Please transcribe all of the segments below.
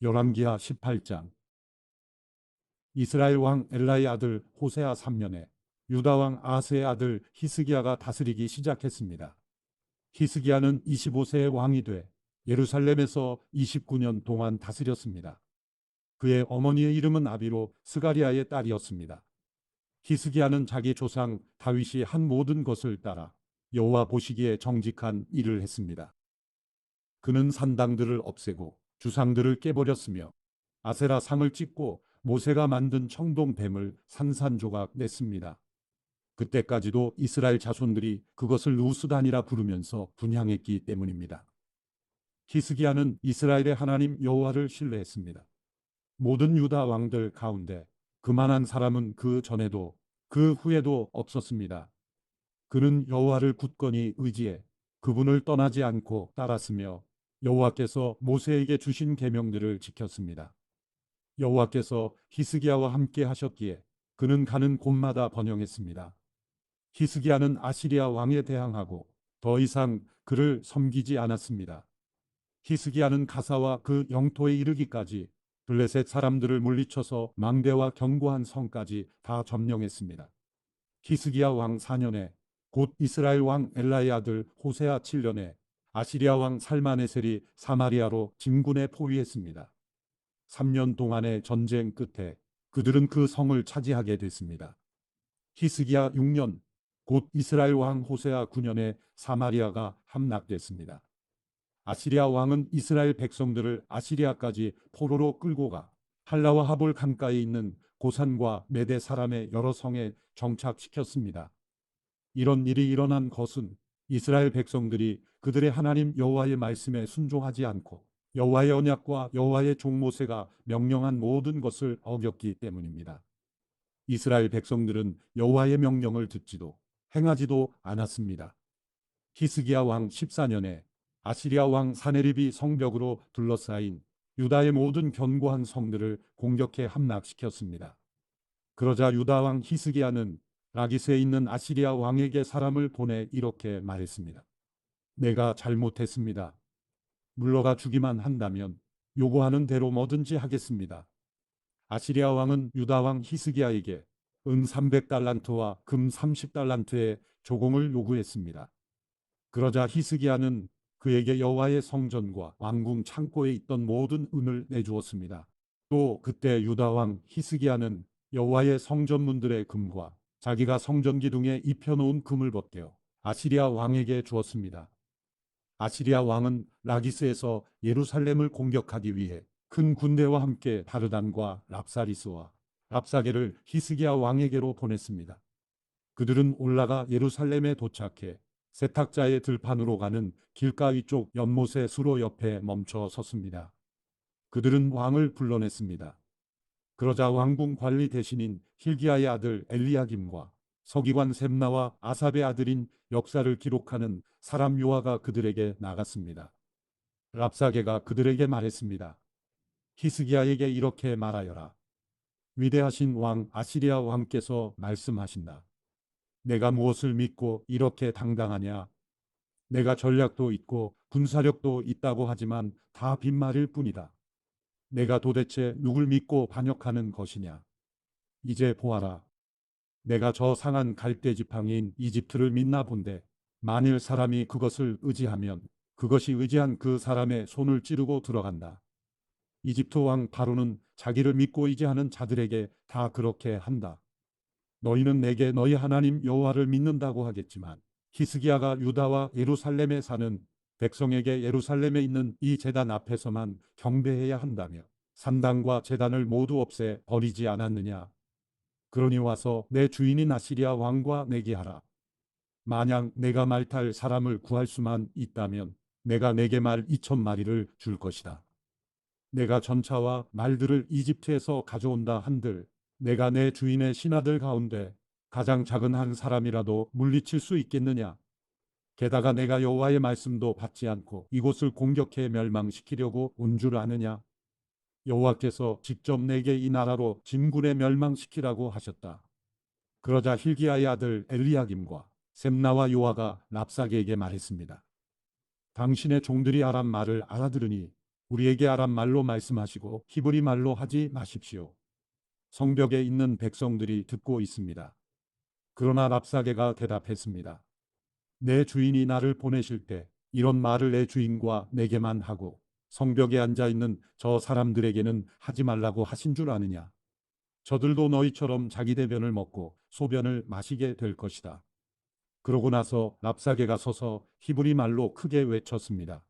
열왕기하 18장. 이스라엘 왕 엘라의 아들 호세아 3년에 유다 왕 아하스의 아들 히스기야가 다스리기 시작했습니다. 히스기야는 25세의 왕이 돼 예루살렘에서 29년 동안 다스렸습니다. 그의 어머니의 이름은 아비로 스가리아의 딸이었습니다. 히스기야는 자기 조상 다윗이 한 모든 것을 따라 여호와 보시기에 정직한 일을 했습니다. 그는 산당들을 없애고 주상들을 깨버렸으며 아세라 상을 찍고 모세가 만든 청동뱀을 산산조각 냈습니다. 그때까지도 이스라엘 자손들이 그것을 누수단이라 부르면서 분향했기 때문입니다. 히스기야는 이스라엘의 하나님 여호와를 신뢰했습니다. 모든 유다 왕들 가운데 그만한 사람은 그 전에도 그 후에도 없었습니다. 그는 여호와를 굳건히 의지해 그분을 떠나지 않고 따랐으며 여호와께서 모세에게 주신 계명들을 지켰습니다. 여호와께서 히스기야와 함께 하셨기에 그는 가는 곳마다 번영했습니다. 히스기야는 아시리아 왕에 대항하고 더 이상 그를 섬기지 않았습니다. 히스기야는 가사와 그 영토에 이르기까지 블레셋 사람들을 물리쳐서 망대와 견고한 성까지 다 점령했습니다. 히스기야 왕 4년에 곧 이스라엘 왕 엘라의 아들 호세아 7년에 아시리아 왕 살마네셀이 사마리아로 진군에 포위했습니다. 3년 동안의 전쟁 끝에 그들은 그 성을 차지하게 됐습니다. 히스기야 6년, 곧 이스라엘 왕 호세아 9년에 사마리아가 함락됐습니다. 아시리아 왕은 이스라엘 백성들을 아시리아까지 포로로 끌고 가 할라와 하볼 강가에 있는 고산과 메대 사람의 여러 성에 정착시켰습니다. 이런 일이 일어난 것은 이스라엘 백성들이 그들의 하나님 여호와의 말씀에 순종하지 않고 여호와의 언약과 여호와의 종 모세가 명령한 모든 것을 어겼기 때문입니다. 이스라엘 백성들은 여호와의 명령을 듣지도 행하지도 않았습니다. 히스기야 왕 14년에 아시리아 왕 사네립이 성벽으로 둘러싸인 유다의 모든 견고한 성들을 공격해 함락시켰습니다. 그러자 유다 왕 히스기야는 라기스에 있는 아시리아 왕에게 사람을 보내 이렇게 말했습니다. 내가 잘못했습니다. 물러가 주기만 한다면 요구하는 대로 뭐든지 하겠습니다. 아시리아 왕은 유다 왕 히스기야에게 은 300달란트와 금 30달란트의 조공을 요구했습니다. 그러자 히스기야는 그에게 여호와의 성전과 왕궁 창고에 있던 모든 은을 내주었습니다. 또 그때 유다 왕 히스기야는 여호와의 성전문들의 금과 자기가 성전 기둥에 입혀놓은 금을 벗겨 아시리아 왕에게 주었습니다. 아시리아 왕은 라기스에서 예루살렘을 공격하기 위해 큰 군대와 함께 다르단과 랍사리스와 랍사게를 히스기야 왕에게로 보냈습니다. 그들은 올라가 예루살렘에 도착해 세탁자의 들판으로 가는 길가 위쪽 연못의 수로 옆에 멈춰 섰습니다. 그들은 왕을 불러냈습니다. 그러자 왕궁 관리 대신인 힐기야의 아들 엘리야김과 서기관 셈나와 아삽의 아들인 역사를 기록하는 사람 요아가 그들에게 나갔습니다. 랍사게가 그들에게 말했습니다. 히스기야에게 이렇게 말하여라. 위대하신 왕 아시리아 왕께서 말씀하신다. 내가 무엇을 믿고 이렇게 당당하냐? 내가 전략도 있고 군사력도 있다고 하지만 다 빈말일 뿐이다. 내가 도대체 누굴 믿고 반역하는 것이냐? 이제 보아라. 내가 저 상한 갈대 지팡이인 이집트를 믿나 본데 만일 사람이 그것을 의지하면 그것이 의지한 그 사람의 손을 찌르고 들어간다. 이집트 왕 바로는 자기를 믿고 의지하는 자들에게 다 그렇게 한다. 너희는 내게 너희 하나님 여호와를 믿는다고 하겠지만 히스기야가 유다와 예루살렘에 사는 백성에게 예루살렘에 있는 이 제단 앞에서만 경배해야 한다며 산당과 제단을 모두 없애 버리지 않았느냐. 그러니 와서 내 주인인 아시리아 왕과 내게 하라. 만약 내가 말 탈 사람을 구할 수만 있다면 내가 내게 말 2,000마리를 줄 것이다. 내가 전차와 말들을 이집트에서 가져온다 한들 내가 내 주인의 신하들 가운데 가장 작은 한 사람이라도 물리칠 수 있겠느냐? 게다가 내가 여호와의 말씀도 받지 않고 이곳을 공격해 멸망시키려고 온 줄 아느냐? 여호와께서 직접 내게 이 나라로 진군에 멸망시키라고 하셨다. 그러자 힐기야의 아들 엘리야김과 셈나와 요아가 랍사게에게 말했습니다. 당신의 종들이 아람 말을 알아들으니 우리에게 아람 말로 말씀하시고 히브리 말로 하지 마십시오. 성벽에 있는 백성들이 듣고 있습니다. 그러나 랍사게가 대답했습니다. 내 주인이 나를 보내실 때 이런 말을 내 주인과 내게만 하고 성벽에 앉아 있는 저 사람들에게는 하지 말라고 하신 줄 아느냐? 저들도 너희처럼 자기 대변을 먹고 소변을 마시게 될 것이다. 그러고 나서 랍사게가 서서 히브리 말로 크게 외쳤습니다.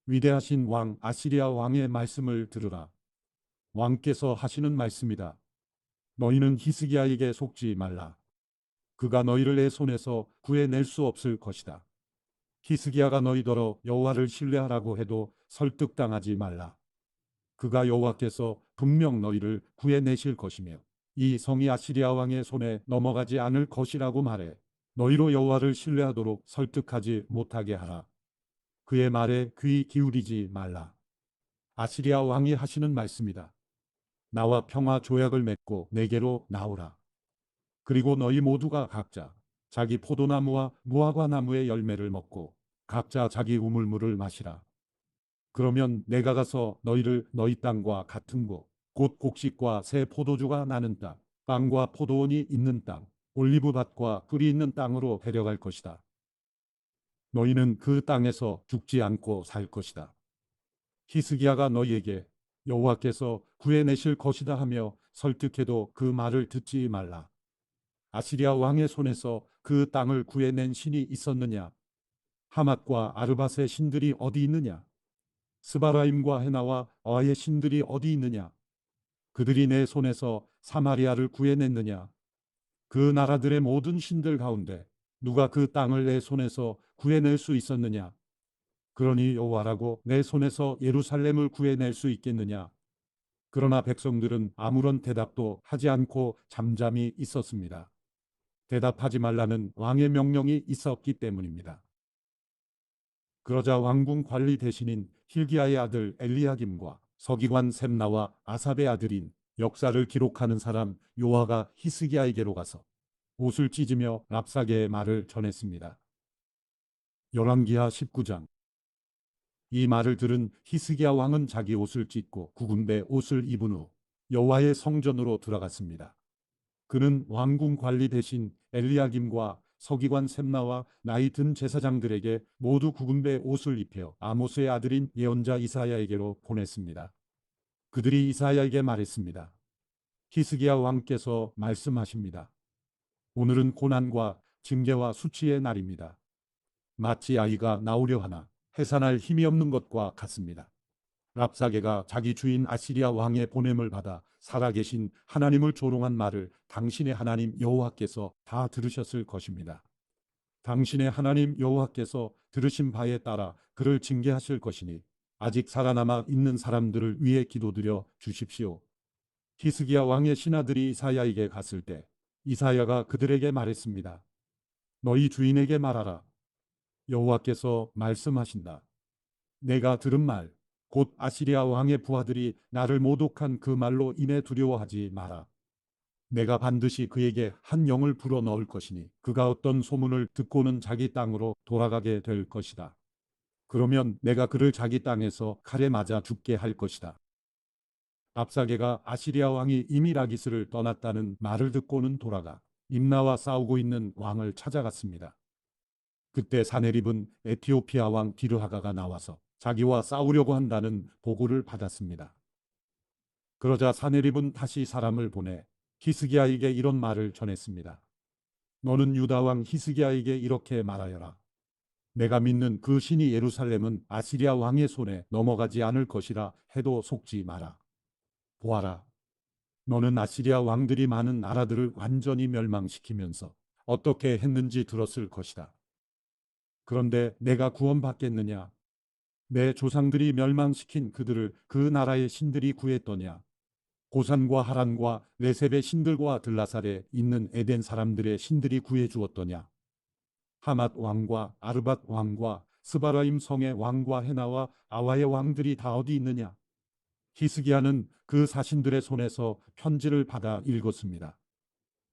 위대하신 왕 아시리아 왕의 말씀을 들으라. 왕께서 하시는 말씀이다. 너희는 히스기야에게 속지 말라. 그가 너희를 내 손에서 구해낼 수 없을 것이다. 히스기야가 너희더러 여호와를 신뢰하라고 해도 설득당하지 말라. 그가 여호와께서 분명 너희를 구해내실 것이며 이 성이 아시리아 왕의 손에 넘어가지 않을 것이라고 말해 너희로 여호와를 신뢰하도록 설득하지 못하게 하라. 그의 말에 귀 기울이지 말라. 아시리아 왕이 하시는 말씀이다. 나와 평화 조약을 맺고 내게로 나오라. 그리고 너희 모두가 각자 자기 포도나무와 무화과 나무의 열매를 먹고 각자 자기 우물물을 마시라. 그러면 내가 가서 너희를 너희 땅과 같은 곳, 곧 곡식과 새 포도주가 나는 땅, 빵과 포도원이 있는 땅, 올리브밭과 꿀이 있는 땅으로 데려갈 것이다. 너희는 그 땅에서 죽지 않고 살 것이다. 히스기야가 너희에게 여호와께서 구해내실 것이다 하며 설득해도 그 말을 듣지 말라. 아시리아 왕의 손에서 그 땅을 구해낸 신이 있었느냐? 하맛과 아르밧의 신들이 어디 있느냐? 스바라임과 헤나와 어의 신들이 어디 있느냐? 그들이 내 손에서 사마리아를 구해냈느냐? 그 나라들의 모든 신들 가운데 누가 그 땅을 내 손에서 구해낼 수 있었느냐? 그러니 여호와라고 내 손에서 예루살렘을 구해낼 수 있겠느냐? 그러나 백성들은 아무런 대답도 하지 않고 잠잠히 있었습니다. 대답하지 말라는 왕의 명령이 있었기 때문입니다. 그러자 왕궁 관리 대신인 힐기야의 아들 엘리야김과 서기관 셈나와 아삽의 아들인 역사를 기록하는 사람 요아가 히스기야에게로 가서 옷을 찢으며 랍사게의 말을 전했습니다. 열왕기하 19장. 이 말을 들은 히스기야 왕은 자기 옷을 찢고 구군배 옷을 입은 후 여호와의 성전으로 들어갔습니다. 그는 왕궁 관리 대신 엘리야김과 서기관 셈나와 나이 든 제사장들에게 모두 구군배 옷을 입혀 아모스의 아들인 예언자 이사야에게로 보냈습니다. 그들이 이사야에게 말했습니다. 히스기야 왕께서 말씀하십니다. 오늘은 고난과 징계와 수치의 날입니다. 마치 아이가 나오려 하나 해산할 힘이 없는 것과 같습니다. 랍사게가 자기 주인 아시리아 왕의 보냄을 받아 살아계신 하나님을 조롱한 말을 당신의 하나님 여호와께서 다 들으셨을 것입니다. 당신의 하나님 여호와께서 들으신 바에 따라 그를 징계하실 것이니 아직 살아남아 있는 사람들을 위해 기도드려 주십시오. 히스기야 왕의 신하들이 이사야에게 갔을 때 이사야가 그들에게 말했습니다. 너희 주인에게 말하라. 여호와께서 말씀하신다. 내가 들은 말, 곧 아시리아 왕의 부하들이 나를 모독한 그 말로 인해 두려워하지 마라. 내가 반드시 그에게 한 영을 불어 넣을 것이니 그가 어떤 소문을 듣고는 자기 땅으로 돌아가게 될 것이다. 그러면 내가 그를 자기 땅에서 칼에 맞아 죽게 할 것이다. 랍사게가 아시리아 왕이 이미 라기스를 떠났다는 말을 듣고는 돌아가 임나와 싸우고 있는 왕을 찾아갔습니다. 그때 사네립은 에티오피아 왕 디르하가가 나와서 자기와 싸우려고 한다는 보고를 받았습니다. 그러자 사네립은 다시 사람을 보내 히스기야에게 이런 말을 전했습니다. 너는 유다 왕 히스기야에게 이렇게 말하여라. 내가 믿는 그 신이 예루살렘은 아시리아 왕의 손에 넘어가지 않을 것이라 해도 속지 마라. 보아라. 너는 아시리아 왕들이 많은 나라들을 완전히 멸망시키면서 어떻게 했는지 들었을 것이다. 그런데 내가 구원받겠느냐? 내 조상들이 멸망시킨 그들을 그 나라의 신들이 구했더냐? 고산과 하란과 레셉의 신들과 들라살에 있는 에덴 사람들의 신들이 구해주었더냐? 하맛 왕과 아르밧 왕과 스바라임 성의 왕과 헤나와 아와의 왕들이 다 어디 있느냐? 히스기야는 그 사신들의 손에서 편지를 받아 읽었습니다.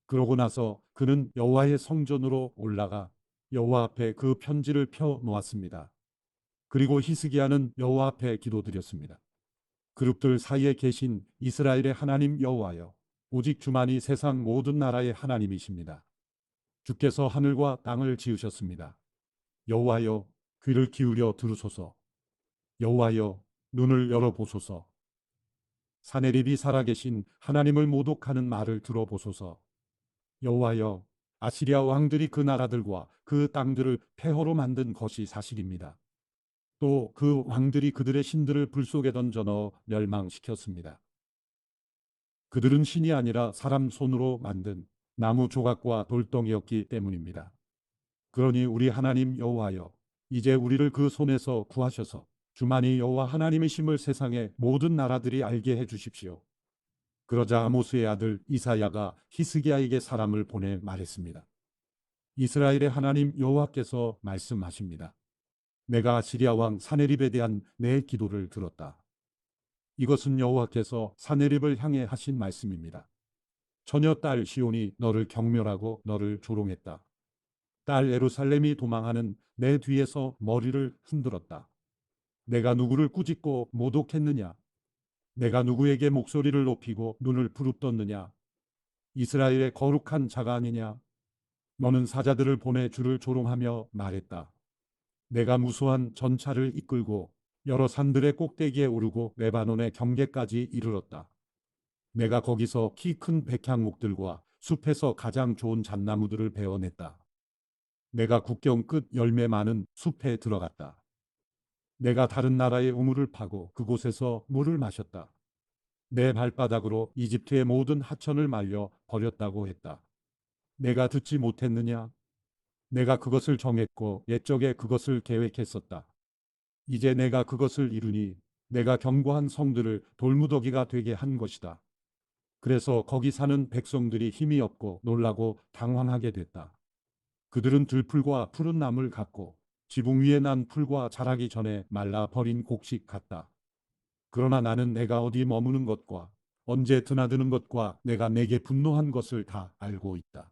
그러고 나서 그는 여호와의 성전으로 올라가 여호와 앞에 그 편지를 펴 놓았습니다. 그리고 히스기야는 여호와 앞에 기도드렸습니다. 그룹들 사이에 계신 이스라엘의 하나님 여호와여, 오직 주만이 세상 모든 나라의 하나님이십니다. 주께서 하늘과 땅을 지으셨습니다. 여호와여, 귀를 기울여 들으소서. 여호와여, 눈을 열어보소서. 사내립이 살아계신 하나님을 모독하는 말을 들어보소서. 여호와여, 아시리아 왕들이 그 나라들과 그 땅들을 폐허로 만든 것이 사실입니다. 또 그 왕들이 그들의 신들을 불 속에 던져 넣어 멸망시켰습니다. 그들은 신이 아니라 사람 손으로 만든 나무 조각과 돌덩이였기 때문입니다. 그러니 우리 하나님 여호와여, 이제 우리를 그 손에서 구하셔서 주만이 여호와 하나님이심을 세상의 모든 나라들이 알게 해 주십시오. 그러자 아모스의 아들 이사야가 히스기야에게 사람을 보내 말했습니다. 이스라엘의 하나님 여호와께서 말씀하십니다. 내가 아시리아 왕 사네립에 대한 내 기도를 들었다. 이것은 여호와께서 사네립을 향해 하신 말씀입니다. 처녀 딸 시온이 너를 경멸하고 너를 조롱했다. 딸 예루살렘이 도망하는 내 뒤에서 머리를 흔들었다. 내가 누구를 꾸짖고 모독했느냐? 내가 누구에게 목소리를 높이고 눈을 부릅떴느냐? 이스라엘의 거룩한 자가 아니냐? 너는 사자들을 보내 주를 조롱하며 말했다. 내가 무수한 전차를 이끌고 여러 산들의 꼭대기에 오르고 레바논의 경계까지 이르렀다. 내가 거기서 키 큰 백향목들과 숲에서 가장 좋은 잣나무들을 베어냈다. 내가 국경 끝 열매 많은 숲에 들어갔다. 내가 다른 나라의 우물을 파고 그곳에서 물을 마셨다. 내 발바닥으로 이집트의 모든 하천을 말려 버렸다고 했다. 내가 듣지 못했느냐? 내가 그것을 정했고 옛적에 그것을 계획했었다. 이제 내가 그것을 이루니 내가 견고한 성들을 돌무더기가 되게 한 것이다. 그래서 거기 사는 백성들이 힘이 없고 놀라고 당황하게 됐다. 그들은 들풀과 푸른 나무를 갖고 지붕 위에 난 풀과 자라기 전에 말라 버린 곡식 같다. 그러나 나는 내가 어디 머무는 것과 언제 드나드는 것과 내가 내게 분노한 것을 다 알고 있다.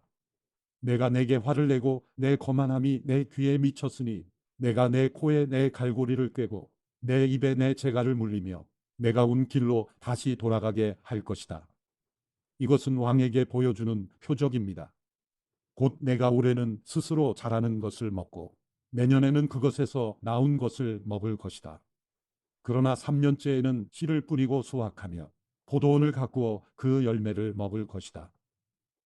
내가 내게 화를 내고 내 거만함이 내 귀에 미쳤으니 내가 내 코에 내 갈고리를 꿰고 내 입에 내 재갈을 물리며 내가 온 길로 다시 돌아가게 할 것이다. 이것은 왕에게 보여주는 표적입니다. 곧 내가 올해는 스스로 자라는 것을 먹고 내년에는 그것에서 나온 것을 먹을 것이다. 그러나 3년째에는 씨를 뿌리고 수확하며 포도원을 가꾸어 그 열매를 먹을 것이다.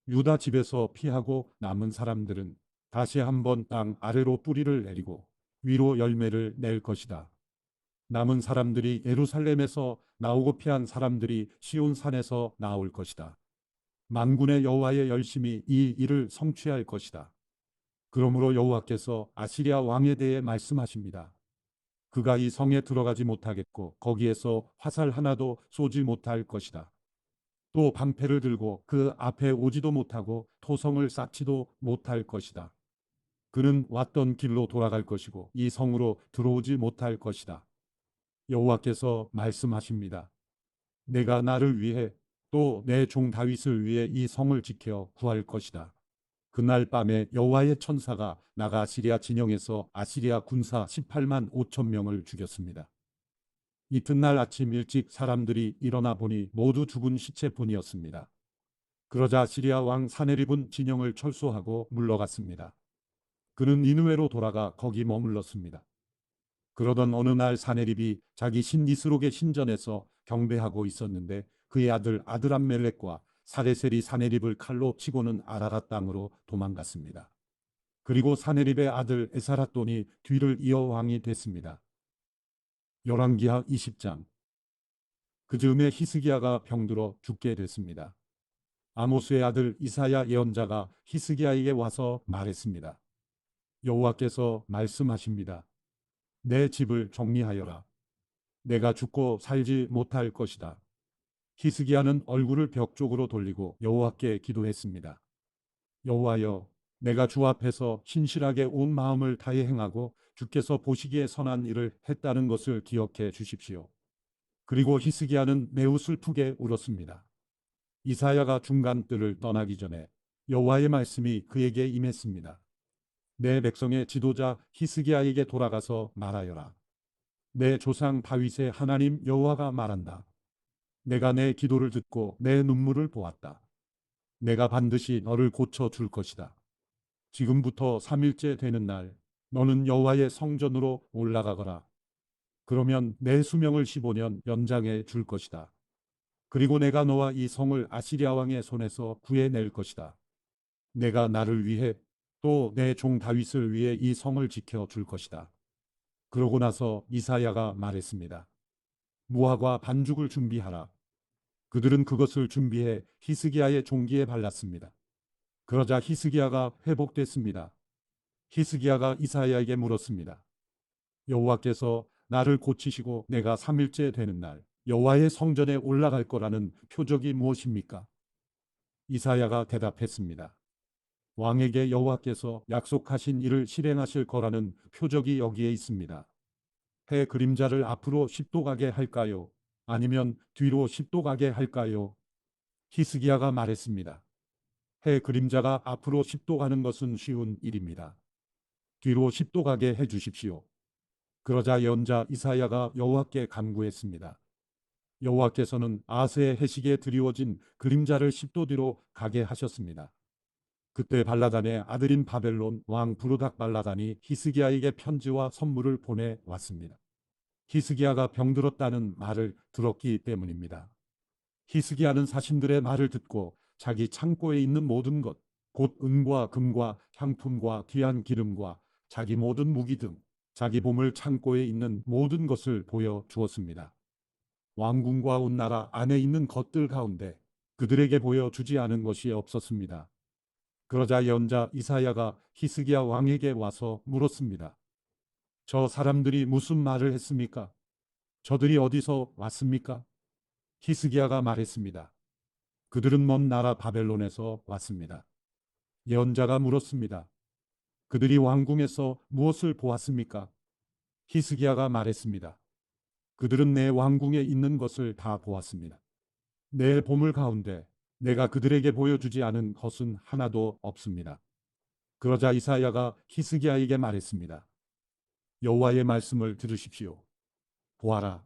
유다 집에서 피하고 남은 사람들은 다시 한번 땅 아래로 뿌리를 내리고 위로 열매를 낼 것이다. 남은 사람들이 예루살렘에서 나오고 피한 사람들이 시온산에서 나올 것이다. 만군의 여호와의 열심이 이 일을 성취할 것이다. 그러므로 여호와께서 아시리아 왕에 대해 말씀하십니다. 그가 이 성에 들어가지 못하겠고 거기에서 화살 하나도 쏘지 못할 것이다. 또 방패를 들고 그 앞에 오지도 못하고 토성을 쌓지도 못할 것이다. 그는 왔던 길로 돌아갈 것이고 이 성으로 들어오지 못할 것이다. 여호와께서 말씀하십니다. 내가 나를 위해 또 내 종 다윗을 위해 이 성을 지켜 구할 것이다. 그날 밤에 여호와의 천사가 나가 아시리아 진영에서 아시리아 군사 18만 5천 명을 죽였습니다. 이튿날 아침 일찍 사람들이 일어나 보니 모두 죽은 시체뿐이었습니다. 그러자 아시리아 왕 사네립은 진영을 철수하고 물러갔습니다. 그는 니느웨로 돌아가 거기 머물렀습니다. 그러던 어느 날 사네립이 자기 신 니스록의 신전에서 경배하고 있었는데 그의 아들 아드람멜렉과 사레셀이 사네립을 칼로 치고는 아라랏 땅으로 도망갔습니다. 그리고 사네립의 아들 에사랏돈이 뒤를 이어 왕이 됐습니다. 열왕기하 20장. 그 즈음에 히스기야가 병들어 죽게 됐습니다. 아모스의 아들 이사야 예언자가 히스기야에게 와서 말했습니다. 여호와께서 말씀하십니다. 내 집을 정리하여라. 내가 죽고 살지 못할 것이다. 히스기야는 얼굴을 벽 쪽으로 돌리고 여호와께 기도했습니다. 여호와여, 내가 주 앞에서 신실하게 온 마음을 다해 행하고 주께서 보시기에 선한 일을 했다는 것을 기억해 주십시오. 그리고 히스기야는 매우 슬프게 울었습니다. 이사야가 중간뜰을 떠나기 전에 여호와의 말씀이 그에게 임했습니다. 내 백성의 지도자 히스기야에게 돌아가서 말하여라. 내 조상 다윗의 하나님 여호와가 말한다. 내가 내 기도를 듣고 내 눈물을 보았다. 내가 반드시 너를 고쳐 줄 것이다. 지금부터 3일째 되는 날 너는 여호와의 성전으로 올라가거라. 그러면 내 수명을 15년 연장해 줄 것이다. 그리고 내가 너와 이 성을 아시리아 왕의 손에서 구해낼 것이다. 내가 나를 위해 또 내 종 다윗을 위해 이 성을 지켜 줄 것이다. 그러고 나서 이사야가 말했습니다. 무화과 반죽을 준비하라. 그들은 그것을 준비해 히스기야의 종기에 발랐습니다. 그러자 히스기야가 회복됐습니다. 히스기야가 이사야에게 물었습니다. 여호와께서 나를 고치시고 내가 3일째 되는 날 여호와의 성전에 올라갈 거라는 표적이 무엇입니까? 이사야가 대답했습니다. 왕에게 여호와께서 약속하신 일을 실행하실 거라는 표적이 여기에 있습니다. 해 그림자를 앞으로 10도 가게 할까요? 아니면 뒤로 10도 가게 할까요? 히스기야가 말했습니다. 해 그림자가 앞으로 10도 가는 것은 쉬운 일입니다. 뒤로 10도 가게 해 주십시오. 그러자 연자 이사야가 여호와께 간구했습니다. 여호와께서는 아스의 해식에 드리워진 그림자를 10도 뒤로 가게 하셨습니다. 그때 발라단의 아들인 바벨론 왕 부르닥 발라단이 히스기야에게 편지와 선물을 보내왔습니다. 히스기야가 병들었다는 말을 들었기 때문입니다. 히스기야는 사신들의 말을 듣고 자기 창고에 있는 모든 것, 곧 은과 금과 향품과 귀한 기름과 자기 모든 무기 등 자기 보물 창고에 있는 모든 것을 보여주었습니다. 왕궁과 온 나라 안에 있는 것들 가운데 그들에게 보여주지 않은 것이 없었습니다. 그러자 연자 이사야가 히스기야 왕에게 와서 물었습니다. 저 사람들이 무슨 말을 했습니까? 저들이 어디서 왔습니까? 히스기야가 말했습니다. 그들은 먼 나라 바벨론에서 왔습니다. 예언자가 물었습니다. 그들이 왕궁에서 무엇을 보았습니까? 히스기야가 말했습니다. 그들은 내 왕궁에 있는 것을 다 보았습니다. 내 보물 가운데 내가 그들에게 보여주지 않은 것은 하나도 없습니다. 그러자 이사야가 히스기야에게 말했습니다. 여호와의 말씀을 들으십시오. 보아라.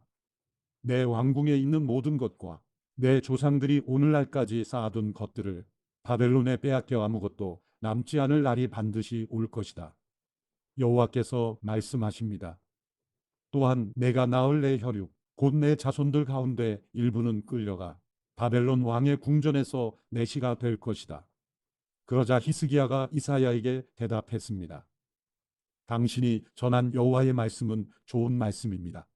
내 왕궁에 있는 모든 것과 내 조상들이 오늘날까지 쌓아둔 것들을 바벨론에 빼앗겨 아무것도 남지 않을 날이 반드시 올 것이다. 여호와께서 말씀하십니다. 또한 내가 낳을 내 혈육, 곧 내 자손들 가운데 일부는 끌려가 바벨론 왕의 궁전에서 내시가 될 것이다. 그러자 히스기야가 이사야에게 대답했습니다. 당신이 전한 여호와의 말씀은 좋은 말씀입니다.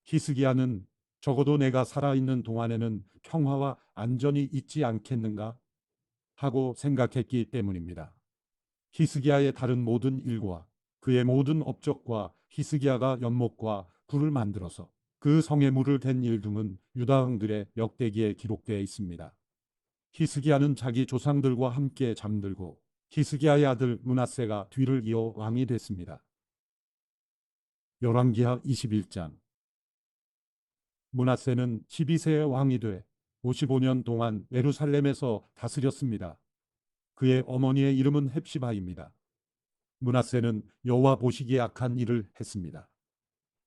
히스기야는 적어도 내가 살아있는 동안에는 평화와 안전이 있지 않겠는가 하고 생각했기 때문입니다. 히스기야의 다른 모든 일과 그의 모든 업적과 히스기야가 연못과 굴을 만들어서 그 성에 물을 댄 일 등은 유다 왕들의 역대기에 기록되어 있습니다. 히스기야는 자기 조상들과 함께 잠들고 히스기야의 아들 므낫세가 뒤를 이어 왕이 됐습니다. 열왕기하 21장. 므낫세는 12세의 왕이 돼 55년 동안 예루살렘에서 다스렸습니다. 그의 어머니의 이름은 헵시바입니다. 므낫세는 여호와 보시기에 악한 일을 했습니다.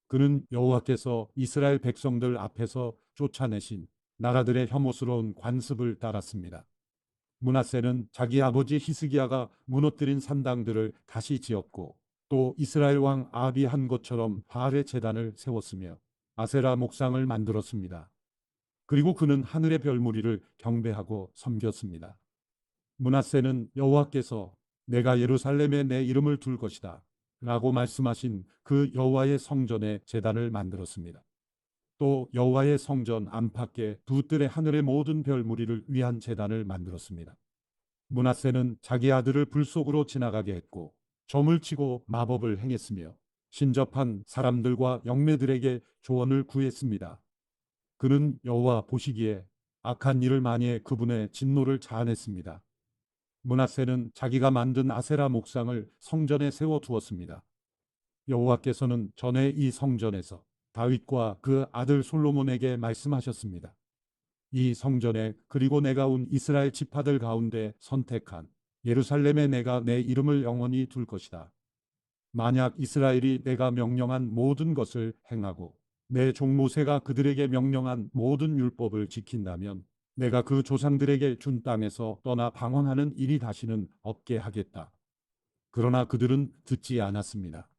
그는 여호와께서 이스라엘 백성들 앞에서 쫓아내신 나라들의 혐오스러운 관습을 따랐습니다. 므낫세는 자기 아버지 히스기야가 무너뜨린 산당들을 다시 지었고 또 이스라엘 왕 아합이 한 것처럼 바알의 제단을 세웠으며 아세라 목상을 만들었습니다. 그리고 그는 하늘의 별무리를 경배하고 섬겼습니다. 므낫세는 여호와께서 내가 예루살렘에 내 이름을 둘 것이다 라고 말씀하신 그 여호와의 성전에 제단을 만들었습니다. 또 여호와의 성전 안팎에 두 뜰의 하늘의 모든 별무리를 위한 제단을 만들었습니다. 므낫세는 자기 아들을 불 속으로 지나가게 했고 점을 치고 마법을 행했으며 신접한 사람들과 영매들에게 조언을 구했습니다. 그는 여호와 보시기에 악한 일을 많이 해 그분의 진노를 자아냈습니다. 므낫세는 자기가 만든 아세라 목상을 성전에 세워두었습니다. 여호와께서는 전에 이 성전에서 다윗과 그 아들 솔로몬에게 말씀하셨습니다. 이 성전에 그리고 내가 온 이스라엘 지파들 가운데 선택한 예루살렘에 내가 내 이름을 영원히 둘 것이다. 만약 이스라엘이 내가 명령한 모든 것을 행하고 내 종 모세가 그들에게 명령한 모든 율법을 지킨다면 내가 그 조상들에게 준 땅에서 떠나 방황하는 일이 다시는 없게 하겠다. 그러나 그들은 듣지 않았습니다.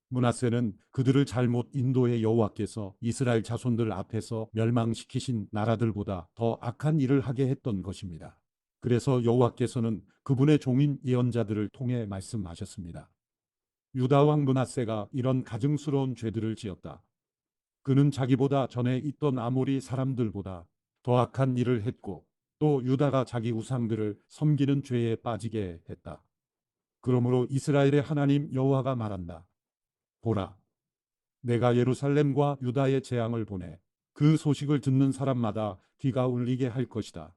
므낫세는 그들을 잘못 인도해 여호와께서 이스라엘 자손들 앞에서 멸망시키신 나라들보다 더 악한 일을 하게 했던 것입니다. 그래서 여호와께서는 그분의 종인 예언자들을 통해 말씀하셨습니다. 유다 왕 므낫세가 이런 가증스러운 죄들을 지었다. 그는 자기보다 전에 있던 아모리 사람들보다 더 악한 일을 했고 또 유다가 자기 우상들을 섬기는 죄에 빠지게 했다. 그러므로 이스라엘의 하나님 여호와가 말한다. 보라, 내가 예루살렘과 유다의 재앙을 보내 그 소식을 듣는 사람마다 귀가 울리게 할 것이다.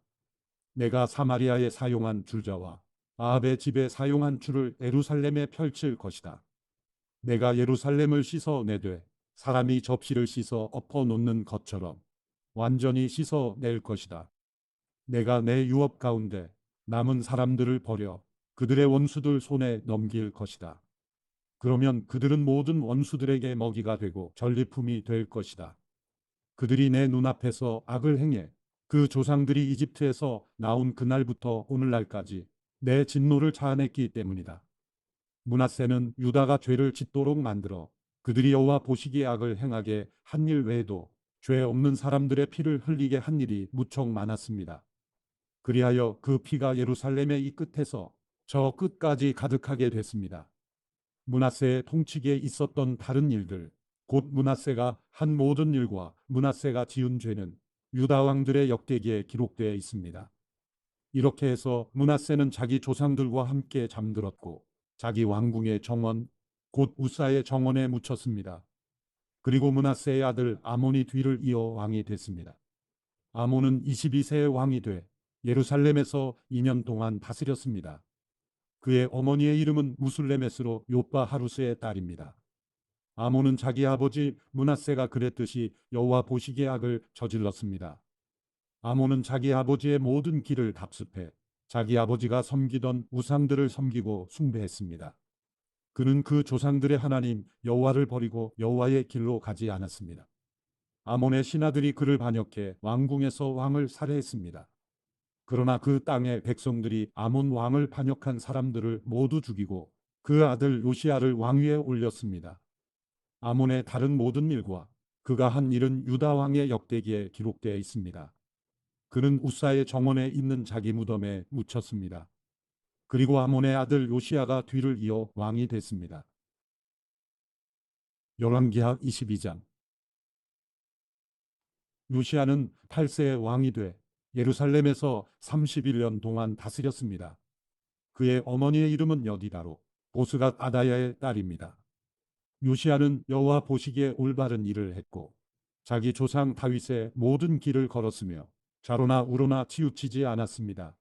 내가 사마리아에 사용한 줄자와 아합의 집에 사용한 줄을 예루살렘에 펼칠 것이다. 내가 예루살렘을 씻어내되 사람이 접시를 씻어 엎어 놓는 것처럼 완전히 씻어낼 것이다. 내가 내 유업 가운데 남은 사람들을 버려 그들의 원수들 손에 넘길 것이다. 그러면 그들은 모든 원수들에게 먹이가 되고 전리품이 될 것이다. 그들이 내 눈앞에서 악을 행해 그 조상들이 이집트에서 나온 그날부터 오늘날까지 내 진노를 자아냈기 때문이다. 므낫세는 유다가 죄를 짓도록 만들어 그들이 여호와 보시기에 악을 행하게 한 일 외에도 죄 없는 사람들의 피를 흘리게 한 일이 무척 많았습니다. 그리하여 그 피가 예루살렘의 이 끝에서 저 끝까지 가득하게 됐습니다. 므낫세의 통치기에 있었던 다른 일들, 곧 므낫세가 한 모든 일과 므낫세가 지은 죄는 유다 왕들의 역대기에 기록되어 있습니다. 이렇게 해서 므낫세는 자기 조상들과 함께 잠들었고 자기 왕궁의 정원, 곧 우사의 정원에 묻혔습니다. 그리고 므낫세의 아들 아몬이 뒤를 이어 왕이 됐습니다. 아몬은 22세의 왕이 돼 예루살렘에서 2년 동안 다스렸습니다. 그의 어머니의 이름은 무술레메스로 요빠 하루스의 딸입니다. 아몬은 자기 아버지 므낫세가 그랬듯이 여호와 보시기에 악을 저질렀습니다. 아몬은 자기 아버지의 모든 길을 답습해 자기 아버지가 섬기던 우상들을 섬기고 숭배했습니다. 그는 그 조상들의 하나님 여호와를 버리고 여호와의 길로 가지 않았습니다. 아몬의 신하들이 그를 반역해 왕궁에서 왕을 살해했습니다. 그러나 그 땅의 백성들이 아몬 왕을 반역한 사람들을 모두 죽이고 그 아들 요시야를 왕위에 올렸습니다. 아몬의 다른 모든 일과 그가 한 일은 유다 왕의 역대기에 기록되어 있습니다. 그는 우사의 정원에 있는 자기 무덤에 묻혔습니다. 그리고 아몬의 아들 요시야가 뒤를 이어 왕이 됐습니다. 열왕기하 22장. 요시야는 8세의 왕이 돼 예루살렘에서 31년 동안 다스렸습니다. 그의 어머니의 이름은 여디다로 보스갓 아다야의 딸입니다. 요시야는 여호와 보시기에 올바른 일을 했고 자기 조상 다윗의 모든 길을 걸었으며 좌로나 우로나 치우치지 않았습니다.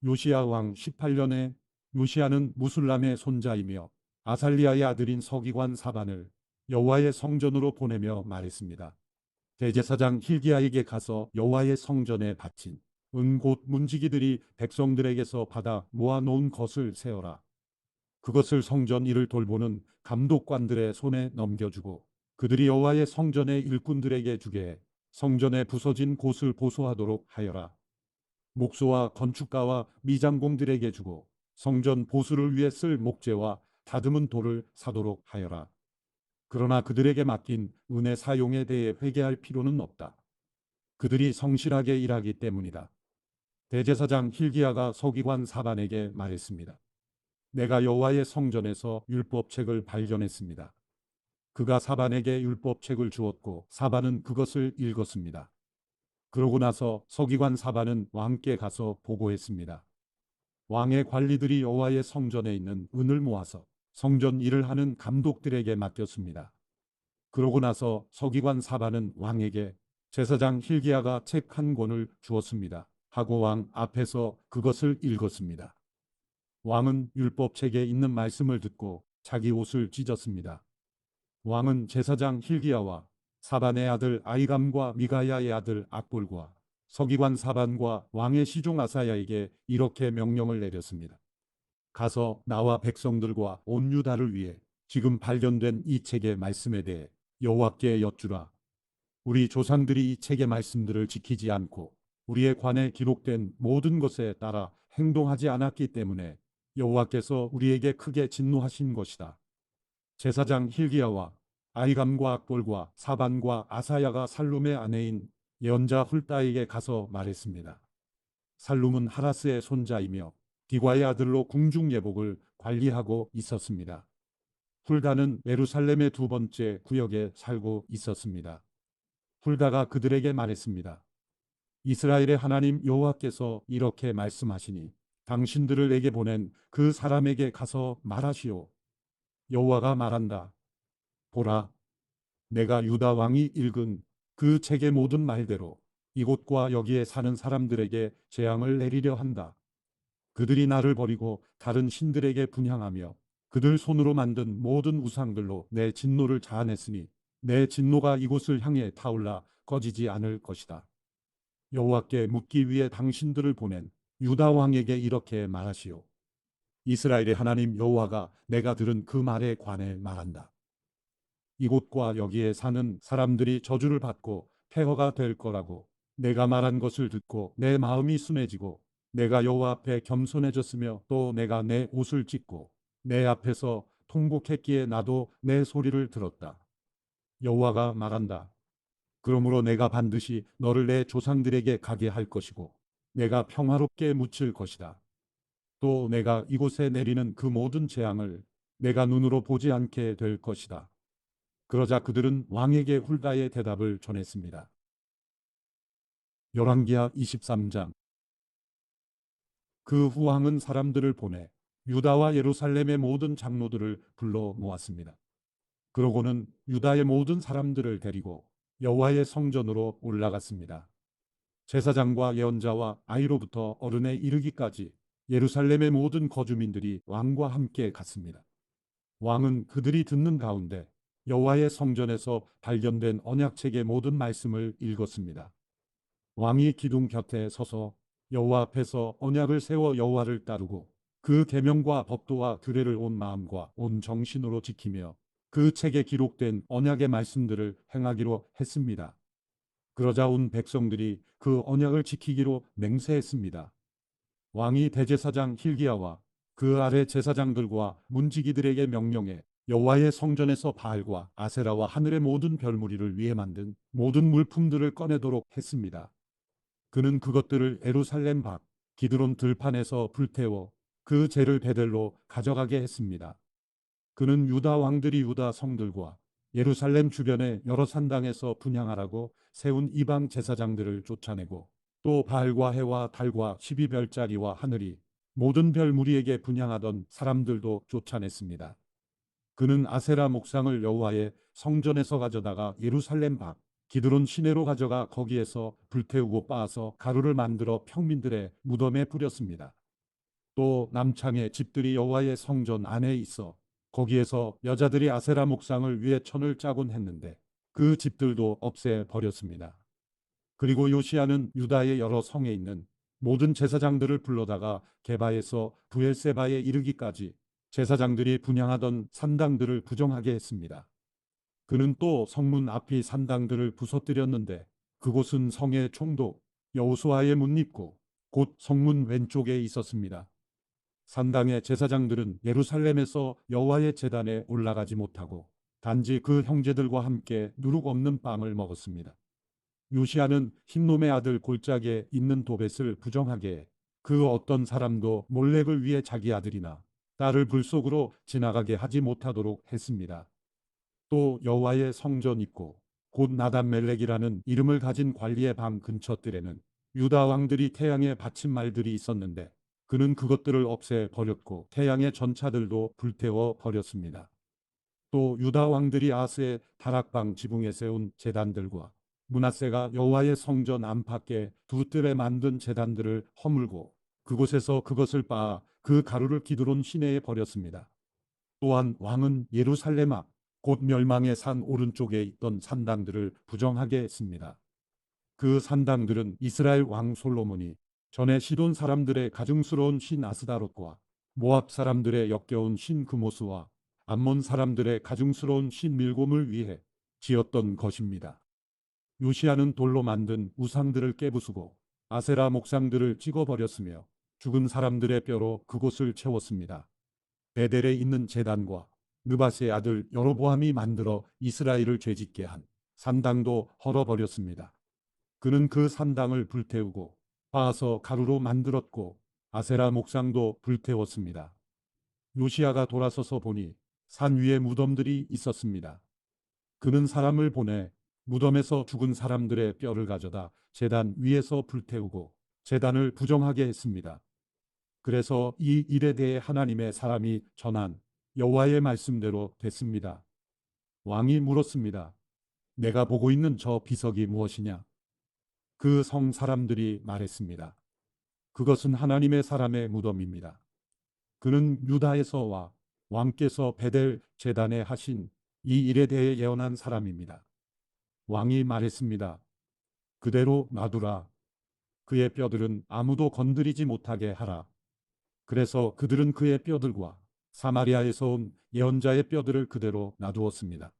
요시야 왕 18년에 요시야는 무술람의 손자이며 아살리아의 아들인 서기관 사반을 여호와의 성전으로 보내며 말했습니다. 대제사장 힐기야에게 가서 여호와의 성전에 바친 은 곧 문지기들이 백성들에게서 받아 모아놓은 것을 세어라. 그것을 성전 일을 돌보는 감독관들의 손에 넘겨주고 그들이 여호와의 성전의 일꾼들에게 주게 해 성전에 부서진 곳을 보수하도록 하여라. 목소와 건축가와 미장공들에게 주고 성전 보수를 위해 쓸 목재와 다듬은 돌을 사도록 하여라. 그러나 그들에게 맡긴 은혜 사용에 대해 회개할 필요는 없다. 그들이 성실하게 일하기 때문이다. 대제사장 힐기야가 서기관 사반에게 말했습니다. 내가 여호와의 성전에서 율법책을 발견했습니다. 그가 사반에게 율법책을 주었고 사반은 그것을 읽었습니다. 그러고 나서 서기관 사반은 왕께 가서 보고했습니다. 왕의 관리들이 여호와의 성전에 있는 은을 모아서 성전 일을 하는 감독들에게 맡겼습니다. 그러고 나서 서기관 사반은 왕에게 제사장 힐기야가 책 한 권을 주었습니다. 하고 왕 앞에서 그것을 읽었습니다. 왕은 율법책에 있는 말씀을 듣고 자기 옷을 찢었습니다. 왕은 제사장 힐기야와 사반의 아들 아이감과 미가야의 아들 악볼과 서기관 사반과 왕의 시종 아사야에게 이렇게 명령을 내렸습니다. 가서 나와 백성들과 온 유다를 위해 지금 발견된 이 책의 말씀에 대해 여호와께 여쭈라. 우리 조상들이 이 책의 말씀들을 지키지 않고 우리의 관에 기록된 모든 것에 따라 행동하지 않았기 때문에 여호와께서 우리에게 크게 진노하신 것이다. 제사장 힐기야와 아히감과 악볼과 사반과 아사야가 살룸의 아내인 예언자 훌다에게 가서 말했습니다. 살룸은 하라스의 손자이며 디과의 아들로 궁중 예복을 관리하고 있었습니다. 훌다는 예루살렘의 두 번째 구역에 살고 있었습니다. 훌다가 그들에게 말했습니다. 이스라엘의 하나님 여호와께서 이렇게 말씀하시니 당신들을 내게 보낸 그 사람에게 가서 말하시오. 여호와가 말한다. 보라, 내가 유다 왕이 읽은 그 책의 모든 말대로 이곳과 여기에 사는 사람들에게 재앙을 내리려 한다. 그들이 나를 버리고 다른 신들에게 분향하며 그들 손으로 만든 모든 우상들로 내 진노를 자아냈으니 내 진노가 이곳을 향해 타올라 꺼지지 않을 것이다. 여호와께 묻기 위해 당신들을 보낸 유다 왕에게 이렇게 말하시오. 이스라엘의 하나님 여호와가 내가 들은 그 말에 관해 말한다. 이곳과 여기에 사는 사람들이 저주를 받고 폐허가 될 거라고 내가 말한 것을 듣고 내 마음이 순해지고 내가 여호와 앞에 겸손해졌으며 또 내가 내 옷을 찢고 내 앞에서 통곡했기에 나도 내 소리를 들었다. 여호와가 말한다. 그러므로 내가 반드시 너를 내 조상들에게 가게 할 것이고 내가 평화롭게 묻힐 것이다. 또 내가 이곳에 내리는 그 모든 재앙을 내가 눈으로 보지 않게 될 것이다. 그러자 그들은 왕에게 훌다의 대답을 전했습니다. 열왕기하 23장. 그 후 왕은 사람들을 보내 유다와 예루살렘의 모든 장로들을 불러 모았습니다. 그러고는 유다의 모든 사람들을 데리고 여호와의 성전으로 올라갔습니다. 제사장과 예언자와 아이로부터 어른에 이르기까지 예루살렘의 모든 거주민들이 왕과 함께 갔습니다. 왕은 그들이 듣는 가운데 여호와의 성전에서 발견된 언약책의 모든 말씀을 읽었습니다. 왕이 기둥 곁에 서서 여호와 앞에서 언약을 세워 여호와를 따르고 그 계명과 법도와 규례를 온 마음과 온 정신으로 지키며 그 책에 기록된 언약의 말씀들을 행하기로 했습니다. 그러자 온 백성들이 그 언약을 지키기로 맹세했습니다. 왕이 대제사장 힐기야와 그 아래 제사장들과 문지기들에게 명령해 여호와의 성전에서 바알과 아세라와 하늘의 모든 별무리를 위해 만든 모든 물품들을 꺼내도록 했습니다. 그는 그것들을 예루살렘 밖 기드론 들판에서 불태워 그 재를 베델로 가져가게 했습니다. 그는 유다 왕들이 유다 성들과 예루살렘 주변의 여러 산당에서 분향하라고 세운 이방 제사장들을 쫓아내고 또 바알과 해와 달과 12별자리와 하늘이 모든 별 무리에게 분향하던 사람들도 쫓아냈습니다. 그는 아세라 목상을 여호와의 성전에서 가져다가 예루살렘 밖 기드론 시내로 가져가 거기에서 불태우고 빻아서 가루를 만들어 평민들의 무덤에 뿌렸습니다. 또 남창의 집들이 여호와의 성전 안에 있어 거기에서 여자들이 아세라 목상을 위해 천을 짜곤 했는데 그 집들도 없애 버렸습니다. 그리고 요시야는 유다의 여러 성에 있는 모든 제사장들을 불러다가 게바에서 부엘세바에 이르기까지 제사장들이 분향하던 산당들을 부정하게 했습니다. 그는 또 성문 앞이 산당들을 부서뜨렸는데 그곳은 성의 총독 여호수아의 문립고 곧 성문 왼쪽에 있었습니다. 산당의 제사장들은 예루살렘에서 여호와의 제단에 올라가지 못하고 단지 그 형제들과 함께 누룩 없는 빵을 먹었습니다. 요시야는 흰놈의 아들 골짜기에 있는 도벳을 부정하게 해 그 어떤 사람도 몰렉을 위해 자기 아들이나 딸을 불 속으로 지나가게 하지 못하도록 했습니다. 또 여호와의 성전 입구 곧 나단멜렉이라는 이름을 가진 관리의 방 근처들에는 유다 왕들이 태양에 바친 말들이 있었는데 그는 그것들을 없애 버렸고 태양의 전차들도 불태워 버렸습니다. 또 유다 왕들이 아스의 다락방 지붕에 세운 제단들과 므낫세가 여호와의 성전 안팎에 두 뜰에 만든 제단들을 허물고 그곳에서 그것을 빻아 그 가루를 기드론 시내에 버렸습니다. 또한 왕은 예루살렘 앞 곧 멸망의 산 오른쪽에 있던 산당들을 부정하게 했습니다. 그 산당들은 이스라엘 왕 솔로몬이 전에 시돈 사람들의 가증스러운 신 아스다롯과 모압 사람들의 역겨운 신 그모스와 암몬 사람들의 가증스러운 신밀곰을 위해 지었던 것입니다. 요시야는 돌로 만든 우상들을 깨부수고 아세라 목상들을 찍어버렸으며 죽은 사람들의 뼈로 그곳을 채웠습니다. 베델에 있는 제단과 느밧의 아들 여로보암이 만들어 이스라엘을 죄짓게 한 산당도 헐어버렸습니다. 그는 그 산당을 불태우고 화아서 가루로 만들었고 아세라 목상도 불태웠습니다. 요시야가 돌아서서 보니 산 위에 무덤들이 있었습니다. 그는 사람을 보내 무덤에서 죽은 사람들의 뼈를 가져다 제단 위에서 불태우고 제단을 부정하게 했습니다. 그래서 이 일에 대해 하나님의 사람이 전한 여호와의 말씀대로 됐습니다. 왕이 물었습니다. 내가 보고 있는 저 비석이 무엇이냐? 그 성 사람들이 말했습니다. 그것은 하나님의 사람의 무덤입니다. 그는 유다에서 와 왕께서 베델 제단에 하신 이 일에 대해 예언한 사람입니다. 왕이 말했습니다. 그대로 놔두라. 그의 뼈들은 아무도 건드리지 못하게 하라. 그래서 그들은 그의 뼈들과 사마리아에서 온 예언자의 뼈들을 그대로 놔두었습니다.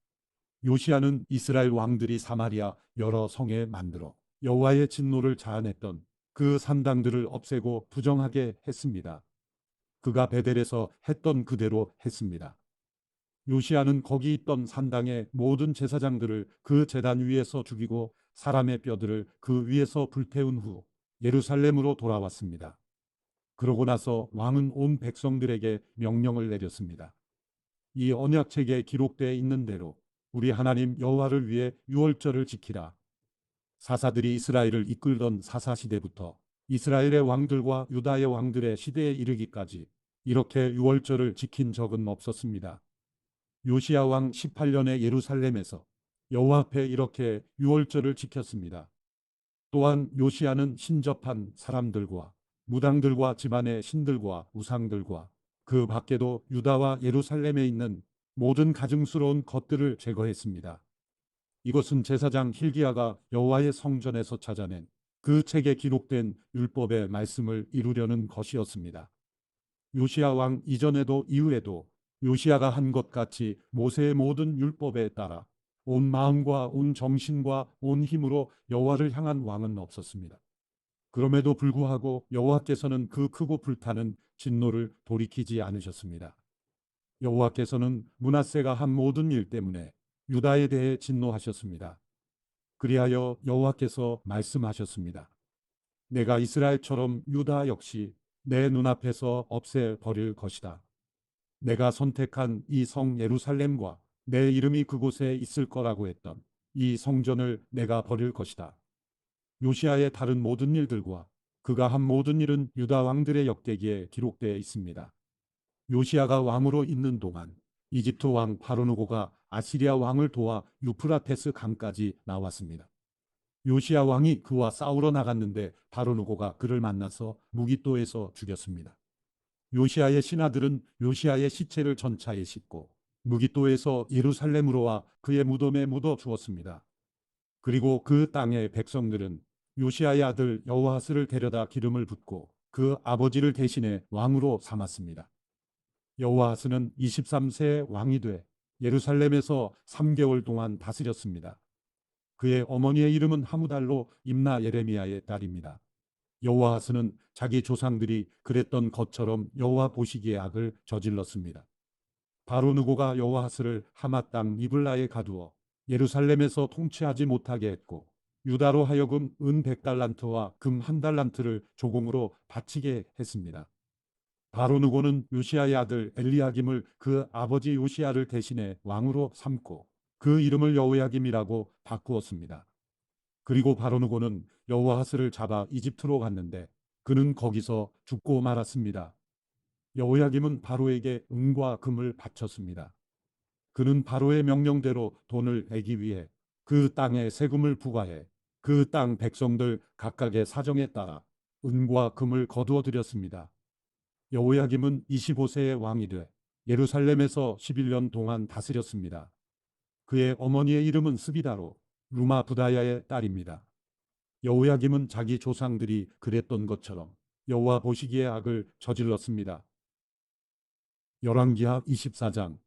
요시야는 이스라엘 왕들이 사마리아 여러 성에 만들어 여호와의 진노를 자아냈던 그 산당들을 없애고 부정하게 했습니다. 그가 베델에서 했던 그대로 했습니다. 요시야는 거기 있던 산당의 모든 제사장들을 그 제단 위에서 죽이고 사람의 뼈들을 그 위에서 불태운 후 예루살렘으로 돌아왔습니다. 그러고 나서 왕은 온 백성들에게 명령을 내렸습니다. 이 언약책에 기록되어 있는 대로 우리 하나님 여호와를 위해 유월절을 지키라. 사사들이 이스라엘을 이끌던 사사시대부터 이스라엘의 왕들과 유다의 왕들의 시대에 이르기까지 이렇게 유월절을 지킨 적은 없었습니다. 요시야 왕 18년에 예루살렘에서 여호와 앞에 이렇게 유월절을 지켰습니다. 또한 요시야는 신접한 사람들과 무당들과 집안의 신들과 우상들과 그 밖에도 유다와 예루살렘에 있는 모든 가증스러운 것들을 제거했습니다. 이것은 제사장 hil기야가 여호와의 성전에서 찾아낸 그 책에 기록된 율법의 말씀을 이루려는 것이었습니다. 요시야 왕 이전에도 이후에도 요시야가 한 것 같이 모세의 모든 율법에 따라 온 마음과 온 정신과 온 힘으로 여호와를 향한 왕은 없었습니다. 그럼에도 불구하고 여호와께서는 그 크고 불타는 진노를 돌이키지 않으셨습니다. 여호와께서는 므낫세가 한 모든 일 때문에 유다에 대해 진노하셨습니다. 그리하여 여호와께서 말씀하셨습니다. 내가 이스라엘처럼 유다 역시 내 눈앞에서 없애버릴 것이다. 내가 선택한 이 성 예루살렘과 내 이름이 그곳에 있을 거라고 했던 이 성전을 내가 버릴 것이다. 요시야의 다른 모든 일들과 그가 한 모든 일은 유다 왕들의 역대기에 기록되어 있습니다. 요시야가 왕으로 있는 동안 이집트 왕 파로누고가 아시리아 왕을 도와 유프라테스 강까지 나왔습니다. 요시야 왕이 그와 싸우러 나갔는데 바로누고가 그를 만나서 무기또에서 죽였습니다. 요시야의 신하들은 요시야의 시체를 전차에 싣고 무기또에서 예루살렘으로 와 그의 무덤에 묻어 주었습니다. 그리고 그 땅의 백성들은 요시야의 아들 여호아스를 데려다 기름을 붓고 그 아버지를 대신해 왕으로 삼았습니다. 여호아스는 23세의 왕이 돼 예루살렘에서 3개월 동안 다스렸습니다. 그의 어머니의 이름은 하무달로 임나 예레미야의 딸입니다. 여호아스는 자기 조상들이 그랬던 것처럼 여호와 보시기에 악을 저질렀습니다. 바로누고가 여호아스를 하마 땅 리블라에 가두어 예루살렘에서 통치하지 못하게 했고 유다로 하여금 은 100달란트와 금 1달란트를 조공으로 바치게 했습니다. 바로누고는 요시야의 아들 엘리야김을 그 아버지 요시야를 대신해 왕으로 삼고 그 이름을 여호야김이라고 바꾸었습니다. 그리고 바로누고는 여호아스를 잡아 이집트로 갔는데 그는 거기서 죽고 말았습니다. 여호야김은 바로에게 은과 금을 바쳤습니다. 그는 바로의 명령대로 돈을 내기 위해 그 땅에 세금을 부과해 그 땅 백성들 각각의 사정에 따라 은과 금을 거두어 들였습니다. 여호야김은 25세의 왕이 돼 예루살렘에서 11년 동안 다스렸습니다. 그의 어머니의 이름은 스비다로 루마 부다야의 딸입니다. 여호야김은 자기 조상들이 그랬던 것처럼 여호와 보시기에 악을 저질렀습니다. 열왕기하 24장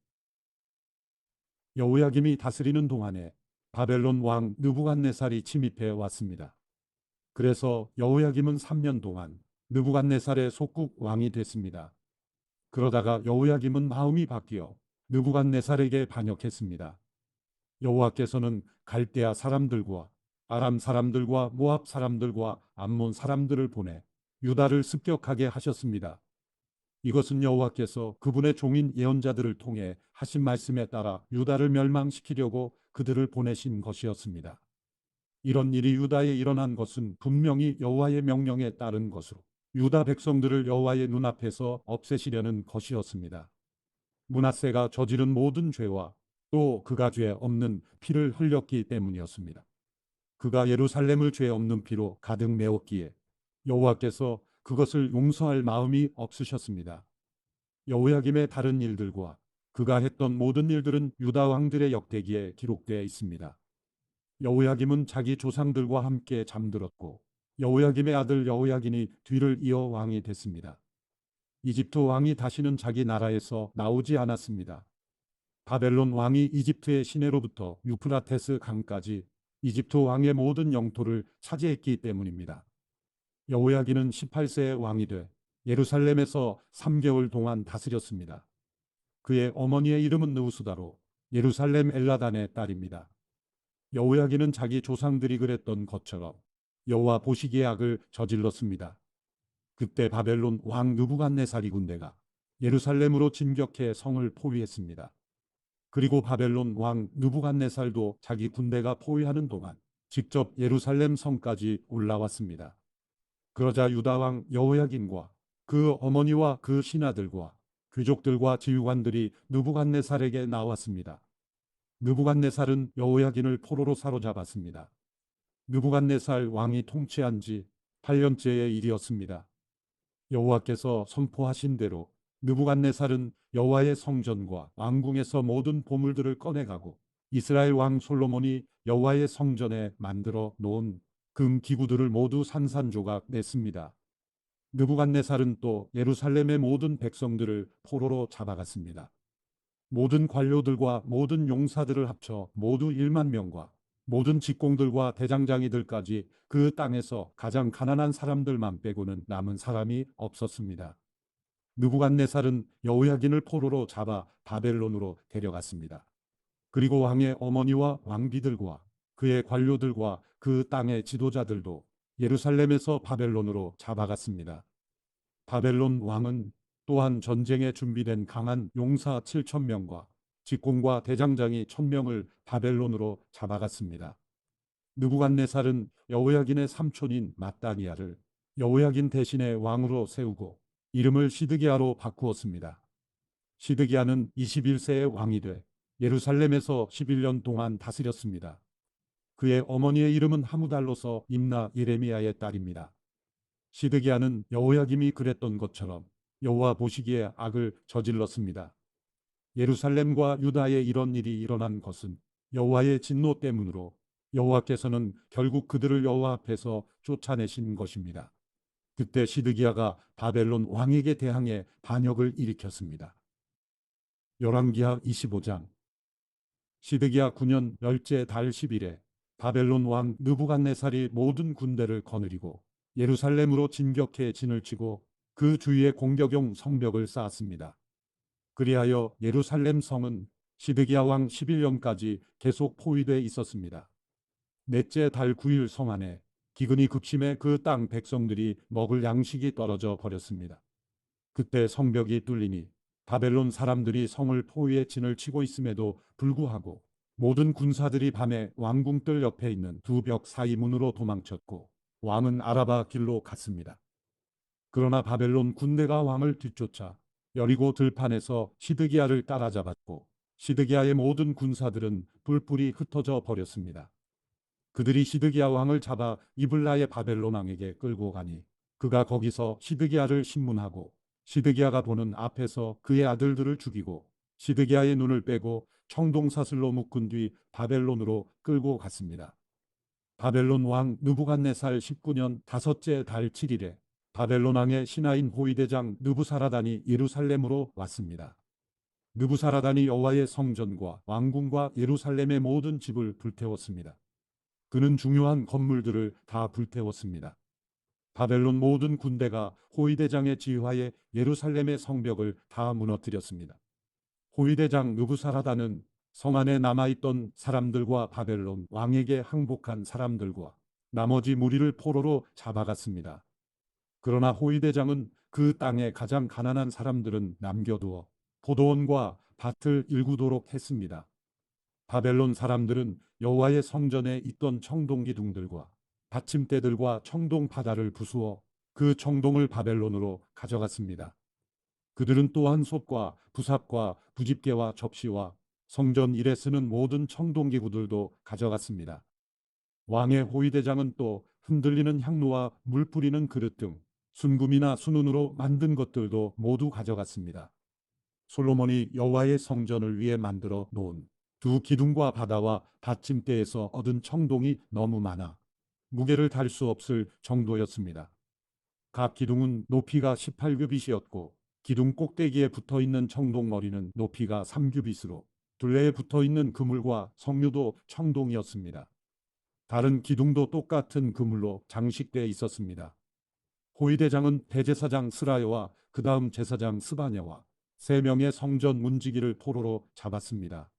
여호야김이 다스리는 동안에 바벨론 왕 느부갓네살이 침입해 왔습니다. 그래서 여호야김은 3년 동안 느부갓네살의 속국 왕이 됐습니다. 그러다가 여호야김은 마음이 바뀌어 느부갓네살에게 반역했습니다. 여호와께서는 갈대아 사람들과 아람 사람들과 모압 사람들과 암몬 사람들을 보내 유다를 습격하게 하셨습니다. 이것은 여호와께서 그분의 종인 예언자들을 통해 하신 말씀에 따라 유다를 멸망시키려고 그들을 보내신 것이었습니다. 이런 일이 유다에 일어난 것은 분명히 여호와의 명령에 따른 것으로 유다 백성들을 여호와의 눈앞에서 없애시려는 것이었습니다. 므낫세가 저지른 모든 죄와 또 그가 죄 없는 피를 흘렸기 때문이었습니다. 그가 예루살렘을 죄 없는 피로 가득 메웠기에 여호와께서 그것을 용서할 마음이 없으셨습니다. 여호야김의 다른 일들과 그가 했던 모든 일들은 유다 왕들의 역대기에 기록되어 있습니다. 여호야김은 자기 조상들과 함께 잠들었고 여호야김의 아들 여호야긴이 뒤를 이어 왕이 됐습니다. 이집트 왕이 다시는 자기 나라에서 나오지 않았습니다. 바벨론 왕이 이집트의 시내로부터 유프라테스 강까지 이집트 왕의 모든 영토를 차지했기 때문입니다. 여호야긴은 18세의 왕이 돼 예루살렘에서 3개월 동안 다스렸습니다. 그의 어머니의 이름은 느우수다로 예루살렘 엘라단의 딸입니다. 여호야긴은 자기 조상들이 그랬던 것처럼 여호와 보시기에 악을 저질렀습니다. 그때 바벨론 왕 느부갓네살이 군대가 예루살렘으로 진격해 성을 포위했습니다. 그리고 바벨론 왕 느부갓네살도 자기 군대가 포위하는 동안 직접 예루살렘 성까지 올라왔습니다. 그러자 유다 왕 여호야긴과 그 어머니와 그 신하들과 귀족들과 지휘관들이 느부갓네살에게 나왔습니다. 느부갓네살은 여호야긴을 포로로 사로잡았습니다. 느부갓네살 왕이 통치한 지 8년째의 일이었습니다. 여호와께서 선포하신 대로 느부갓네살은 여호와의 성전과 왕궁에서 모든 보물들을 꺼내가고 이스라엘 왕 솔로몬이 여호와의 성전에 만들어 놓은 금 기구들을 모두 산산조각 냈습니다. 느부갓네살은 또 예루살렘의 모든 백성들을 포로로 잡아갔습니다. 모든 관료들과 모든 용사들을 합쳐 모두 1만 명과 모든 직공들과 대장장이들까지 그 땅에서 가장 가난한 사람들만 빼고는 남은 사람이 없었습니다. 느부갓네살은 여호야긴을 포로로 잡아 바벨론으로 데려갔습니다. 그리고 왕의 어머니와 왕비들과 그의 관료들과 그 땅의 지도자들도 예루살렘에서 바벨론으로 잡아갔습니다. 바벨론 왕은 또한 전쟁에 준비된 강한 용사 7,000명과 직공과 대장장이 1,000명을 바벨론으로 잡아갔습니다. 느부갓네살은 여호야긴의 삼촌인 마따니아를 여호야긴 대신에 왕으로 세우고 이름을 시드기야로 바꾸었습니다. 시드기야는 21세의 왕이 돼 예루살렘에서 11년 동안 다스렸습니다. 그의 어머니의 이름은 하무달로서 임나 예레미야의 딸입니다. 시드기야는 여호야김이 그랬던 것처럼 여호와 보시기에 악을 저질렀습니다. 예루살렘과 유다에 이런 일이 일어난 것은 여호와의 진노 때문으로 여호와께서는 결국 그들을 여호와 앞에서 쫓아내신 것입니다. 그때 시드기야가 바벨론 왕에게 대항해 반역을 일으켰습니다. 열왕기하 25장. 시드기야 9년 열째 달 10일에 바벨론 왕 느부갓네살이 모든 군대를 거느리고 예루살렘으로 진격해 진을 치고 그 주위에 공격용 성벽을 쌓았습니다. 그리하여 예루살렘 성은 시드기야 왕 11년까지 계속 포위돼 있었습니다. 넷째 달 9일 성 안에 기근이 급심해 그 땅 백성들이 먹을 양식이 떨어져 버렸습니다. 그때 성벽이 뚫리니 바벨론 사람들이 성을 포위해 진을 치고 있음에도 불구하고 모든 군사들이 밤에 왕궁뜰 옆에 있는 두 벽 사이 문으로 도망쳤고 왕은 아라바 길로 갔습니다. 그러나 바벨론 군대가 왕을 뒤쫓아 여리고 들판에서 시드기야를 따라잡았고 시드기야의 모든 군사들은 뿔뿔이 흩어져 버렸습니다. 그들이 시드기야 왕을 잡아 이블라의 바벨론 왕에게 끌고 가니 그가 거기서 시드기야를 신문하고 시드기야가 보는 앞에서 그의 아들들을 죽이고 시드기야의 눈을 빼고 청동사슬로 묶은 뒤 바벨론으로 끌고 갔습니다. 바벨론 왕 느부갓네살 19년 다섯째 달 7일에 바벨론 왕의 신하인 호위대장 느부사라단이 예루살렘으로 왔습니다. 느부사라단이 여호와의 성전과 왕궁과 예루살렘의 모든 집을 불태웠습니다. 그는 중요한 건물들을 다 불태웠습니다. 바벨론 모든 군대가 호위대장의 지휘하에 예루살렘의 성벽을 다 무너뜨렸습니다. 호위대장 느부사라단은 성 안에 남아있던 사람들과 바벨론 왕에게 항복한 사람들과 나머지 무리를 포로로 잡아갔습니다. 그러나 호위대장은 그 땅의 가장 가난한 사람들은 남겨두어 포도원과 밭을 일구도록 했습니다. 바벨론 사람들은 여호와의 성전에 있던 청동 기둥들과 받침대들과 청동 바다를 부수어 그 청동을 바벨론으로 가져갔습니다. 그들은 또한 솥과 부삽과 부집개와 접시와 성전 일에 쓰는 모든 청동 기구들도 가져갔습니다. 왕의 호위대장은 또 흔들리는 향로와 물 뿌리는 그릇 등 순금이나 순은으로 만든 것들도 모두 가져갔습니다. 솔로몬이 여호와의 성전을 위해 만들어 놓은 두 기둥과 바다와 받침대에서 얻은 청동이 너무 많아 무게를 달 수 없을 정도였습니다. 각 기둥은 높이가 18규빗이었고 기둥 꼭대기에 붙어있는 청동머리는 높이가 3규빗으로 둘레에 붙어있는 그물과 석류도 청동이었습니다. 다른 기둥도 똑같은 그물로 장식되어 있었습니다. 호위대장은 대제사장 스라야와 그 다음 제사장 스바냐와 3명의 성전 문지기를 포로로 잡았습니다.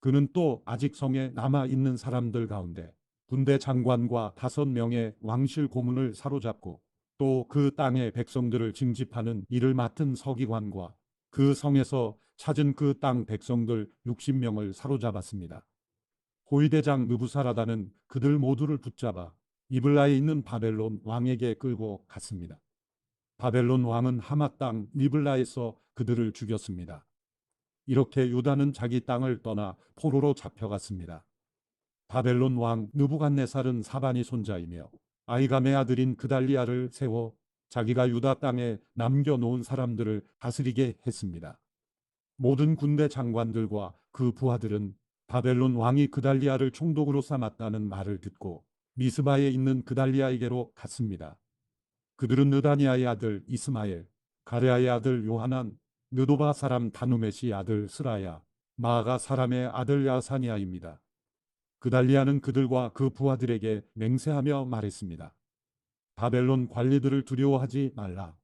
그는 또 아직 성에 남아있는 사람들 가운데 군대 장관과 5명의 왕실 고문을 사로잡고 또 그 땅의 백성들을 징집하는 일을 맡은 서기관과 그 성에서 찾은 그 땅 백성들 60명을 사로잡았습니다. 호위대장 느부사라단은 그들 모두를 붙잡아 이블라에 있는 바벨론 왕에게 끌고 갔습니다. 바벨론 왕은 하마 땅 리블라에서 그들을 죽였습니다. 이렇게 유다는 자기 땅을 떠나 포로로 잡혀갔습니다. 바벨론 왕 느부갓네살은 사반이 손자이며 아이감의 아들인 그달리아를 세워 자기가 유다 땅에 남겨놓은 사람들을 다스리게 했습니다. 모든 군대 장관들과 그 부하들은 바벨론 왕이 그달리아를 총독으로 삼았다는 말을 듣고 미스바에 있는 그달리아에게로 갔습니다. 그들은 느다니아의 아들 이스마엘, 가레아의 아들 요하난, 느도바 사람 다누메시 아들 스라야, 마아가 사람의 아들 야사니아입니다. 그달리아는 그들과 그 부하들에게 맹세하며 말했습니다. 바벨론 관리들을 두려워하지 말라.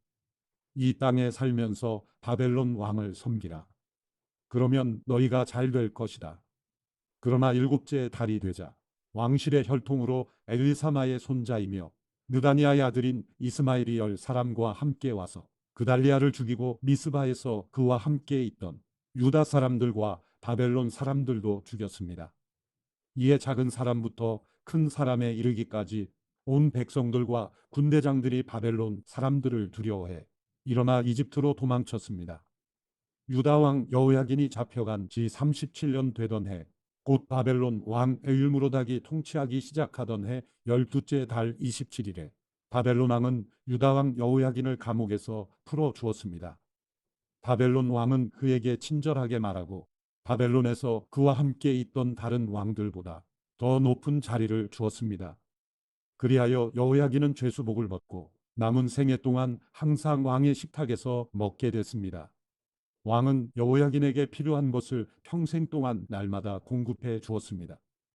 이 땅에 살면서 바벨론 왕을 섬기라. 그러면 너희가 잘 될 것이다. 그러나 7째 달이 되자 왕실의 혈통으로 엘리사마의 손자이며 느다니아의 아들인 이스마엘이 10사람과 함께 와서 그달리아를 죽이고 미스바에서 그와 함께 있던 유다 사람들과 바벨론 사람들도 죽였습니다. 이에 작은 사람부터 큰 사람에 이르기까지 온 백성들과 군대장들이 바벨론 사람들을 두려워해 일어나 이집트로 도망쳤습니다. 유다 왕 여호야긴이 잡혀간 지 37년 되던 해, 곧 바벨론 왕 에일무로닥이 통치하기 시작하던 해 12째 달 27일에 바벨론 왕은 유다 왕 여호야긴을 감옥에서 풀어 주었습니다. 바벨론 왕은 그에게 친절하게 말하고 바벨론에서 그와 함께 있던 다른 왕들보다 더 높은 자리를 주었습니다. 그리하여 여호야긴은 죄수복을 벗고 남은 생애 동안 항상 왕의 식탁에서 먹게 됐습니다. 왕은 여호야긴에게 필요한 것을 평생 동안 날마다 공급해 주었습니다.